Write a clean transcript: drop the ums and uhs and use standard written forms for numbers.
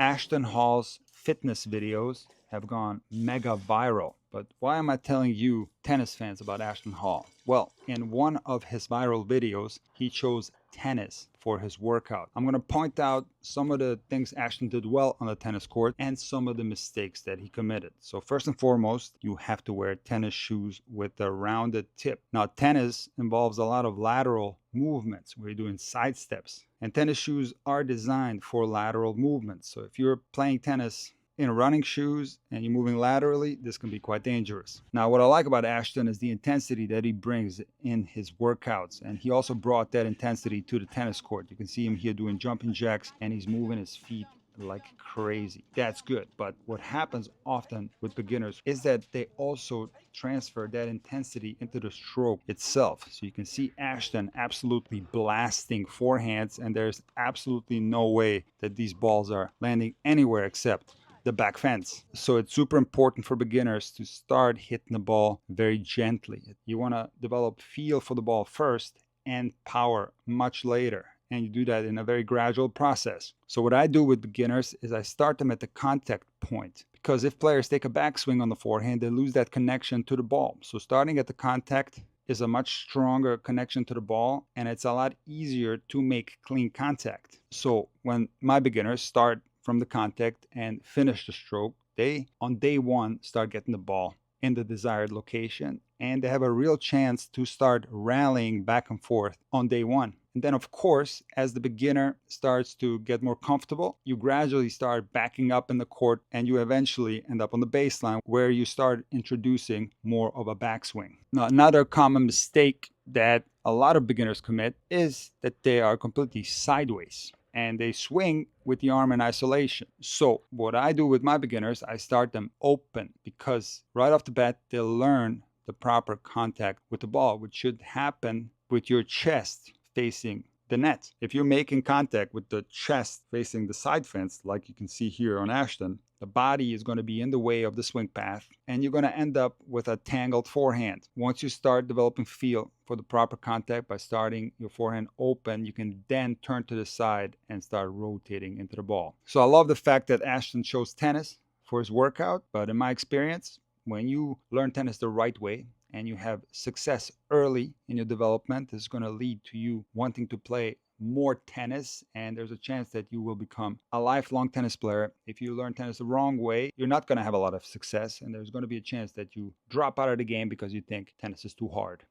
Ashton Hall's fitness videos have gone mega viral. But why am I telling you tennis fans about Ashton Hall? Well, in one of his viral videos, he chose tennis for his workout. I'm going to point out some of the things Ashton did well on the tennis court and some of the mistakes that he committed. So first and foremost, you have to wear tennis shoes with a rounded tip. Now, tennis involves a lot of lateral movements where you're doing side steps. And tennis shoes are designed for lateral movements. So if you're playing tennis in running shoes and you're moving laterally, this can be quite dangerous. Now, what I like about Ashton is the intensity that he brings in his workouts. And he also brought that intensity to the tennis court. You can see him here doing jumping jacks and he's moving his feet like crazy. That's good. But what happens often with beginners is that they also transfer that intensity into the stroke itself. So you can see Ashton absolutely blasting forehands, and there's absolutely no way that these balls are landing anywhere except the back fence. So it's super important for beginners to start hitting the ball very gently. You want to develop feel for the ball first and power much later. And you do that in a very gradual process. So what I do with beginners is I start them at the contact point. Because if players take a backswing on the forehand, they lose that connection to the ball. So starting at the contact is a much stronger connection to the ball, and it's a lot easier to make clean contact. So when my beginners start from the contact and finish the stroke, they on day one start getting the ball in the desired location, and they have a real chance to start rallying back and forth on day one. And then, of course, as the beginner starts to get more comfortable, you gradually start backing up in the court, and you eventually end up on the baseline where you start introducing more of a backswing. Now, another common mistake that a lot of beginners commit is that they are completely sideways and they swing with the arm in isolation. So what I do with my beginners, I start them open, because right off the bat, they'll learn the proper contact with the ball, which should happen with your chest facing the net. If you're making contact with the chest facing the side fence, like you can see here on Ashton, the body is going to be in the way of the swing path, and you're going to end up with a tangled forehand. Once you start developing feel for the proper contact by starting your forehand open, you can then turn to the side and start rotating into the ball. So I love the fact that Ashton chose tennis for his workout, but in my experience, when you learn tennis the right way and you have success early in your development, it's going to lead to you wanting to play more tennis, and there's a chance that you will become a lifelong tennis player. If you learn tennis the wrong way, you're not going to have a lot of success, and there's going to be a chance that you drop out of the game because you think tennis is too hard.